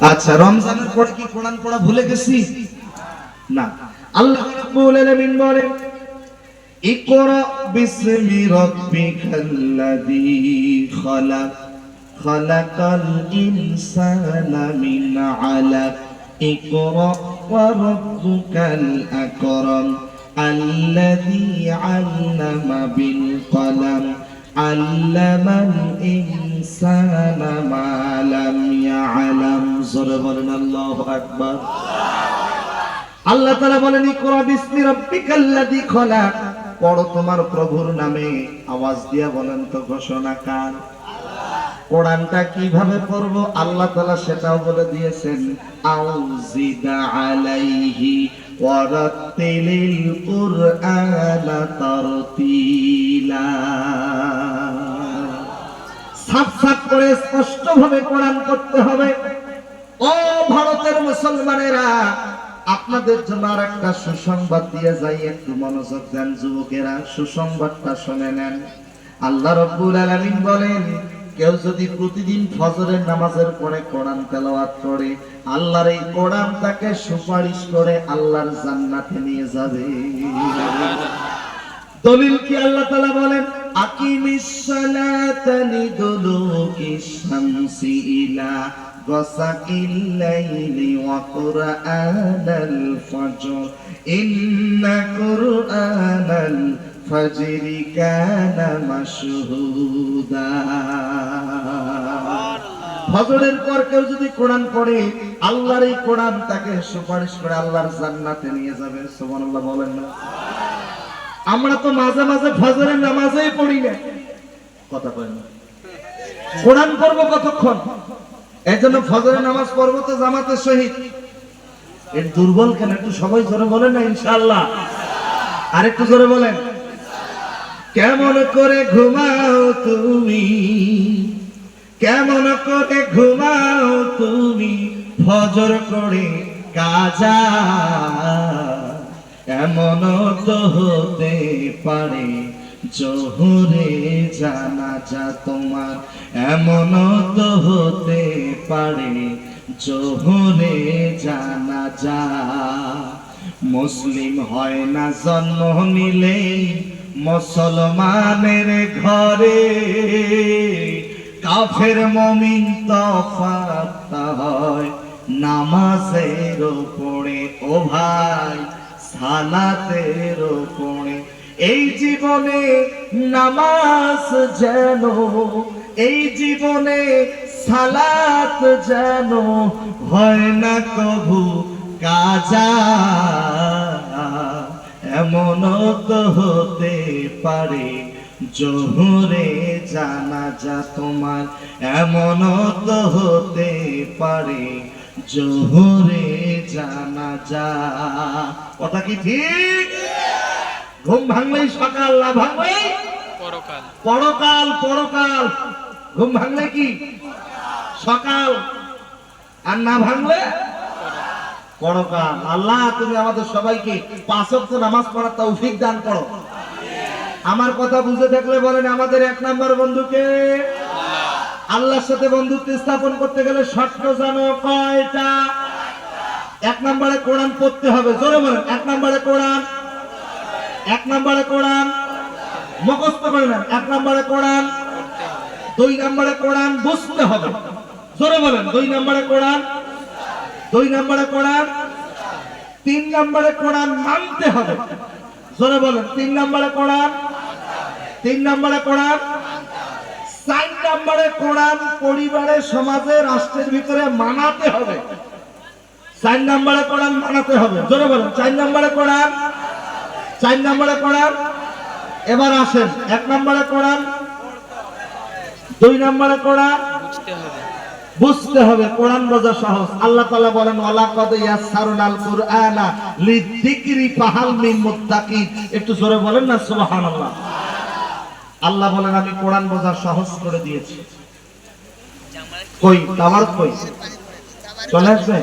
আচ্ছা, রমজানের পরে কি কোরআন পড়া ভুলে গেছি? না। আল্লাহ রাব্বুল আলামিন বলেন, ইকরা বিসমি রাব্বিকাল্লাযী খালাক খালাকাল ইনসানা মিন আলাক ইকরা ওয়া রাব্বুকাল আকরাম আল্লাযী আল্লামা বিল কলম আল্লামাল ইনসানা মা লাম ইয়ালাম। জোরে বলেন আল্লাহু আকবার। আল্লাহ তাআলা বলেন, ইকরা বিসমি রাব্বিকাল্লাযী খালাক, পড়ো তোমার প্রভুর নামে। আওয়াজ দিয়া বলেন তো, ঘোষণা কার? কোরআনটা কিভাবে পড়বো আল্লাহ তাআলা সেটাও বলে দিয়েছেন, আউজিদা আলাইহি ওয়ারাত্তিলিল কুরআনা তারতিলা। সাফ সাফ করে স্পষ্ট ভাবে কোরআন পড়তে হবে। ও ভারতের মুসলমানেরা, আপনাদের জন্য আর একটা সুসংবাদ দিয়ে যাই, একটু মনোযোগ দেন যুবকেরা, সুসংবাদটা শুনে নেন। আল্লাহ রাব্বুল আলামিন বলেন, কেউ যদি প্রতিদিন ফজরের নামাজের পরে কোরআন তেলাওয়াত করে, আল্লাহর এই কোরআন তাকে সুপারিশ করে আল্লাহর জান্নাতে নিয়ে যাবে। দলিল কি? আল্লাহ তাআলা বলেন, আকিমিস সালাতা লিদুলুকিশ শামসি ইলা গাসাকিল লাইলি ওয়া কুরআনাল ফজর ইন্না কুরআনাল ফাজরি কানা মাশহুদা। ফজরের পর কেউ যদি কোরআন পড়ে, আল্লাহর এই কোরআন তাকে সুপারিশ করে আল্লাহর জান্নাতে নিয়ে যাবে। সুবহানাল্লাহ বলেন না? আমরা তো মাঝে মাঝে ফজরের নামাজেই পড়ি না, কথা বলেন না। কোরআন পড়বো কতক্ষণ? এজন্য ফজরের নামাজ পড়বো তো জামাতের সহিত। এর দুর্বল কেন? একটু সবাই জোরে বলেন না ইনশাআল্লাহ। আর একটু জোরে বলেন। কেমন করে ঘুমাও তুমি, কেমন করে ঘুমাও তুমি ফজর করে কাজা, এমন তো হতে পারে জোহরে জানাজা তোমার, এমন তো হতে পারে জোহরে জানাজা। মুসলিম হয় না জন্ম নিলে মুসলমানের ঘরে, কাফের মুমিন তফাৎ হয় নামাজের উপরে। ও ভাই, সালাতের উপরে। এই জীবনে নামাজ যেন, এই জীবনে সালাত যেন হয় না কভু কাজা, এমন তো হতে পারে জোহরে জানাজা তোমার, এমন তো হতে পারে জোহরে জানাজা। কথা কি ঠিক? ঘুম ভাঙলেই সকাল, না ভাঙলেই পরকাল। পরকাল পরকাল। ঘুম ভাঙলে কি সকাল, আর না ভাঙলে পরকাল। আল্লাহ তুমি আমাদের সবাইকে 5 ওয়াক্ত নামাজ পড়ার তৌফিক দান করো। আমার কথা বুঝে থাকলে বলেন, আমাদের 1 নম্বর বন্ধুকে আল্লাহর সাথে বন্ধুত্ব স্থাপন করতে গেলে শর্ত জানো কয়টা? 1 নম্বরে কোরআন পড়তে হবে। জোরে বলেন, 1 নম্বরে কোরআন, 1 নম্বরে কোরআন মুখস্থ করে নেন। 1 নম্বরে কোরআন, 2 নম্বরে কোরআন বুঝতে হবে। জোরে বলেন, 2 নম্বরে কোরআন, 2 নম্বরে কোরআন, 3 নম্বরে কোরআন মানতে হবে। জোরে বলেন, 3 নম্বরে কোরআন, 3 নম্বরে কোরআন, 4 নম্বরে কোরআন পরিবারে, সমাজে, রাষ্ট্রের ভিতরে মানাতে হবে। 4 নম্বরে কোরআন মানাতে হবে। জোরে বলেন, 4 নম্বরে কোরআন, 4 নম্বরে কোরআন। এবার আসেন, 1 নম্বরে কোরআন, 2 নম্বরে কোরআন বুঝতে হবে। কোরআন বোঝা সহজ। আল্লাহ তাআলা বলেন, ওয়ালাকাদ ইয়াসসারনাল কুরআনা লিযিকরি ফাহাল মিন মুত্তাকিন। একটু জোরে বলেন না সুবহানাল্লাহ। আল্লাহ বলেন, আমি কোরআন বোঝা সহজ করে দিয়েছি। কই তাওয়ার কই চলে আসবে?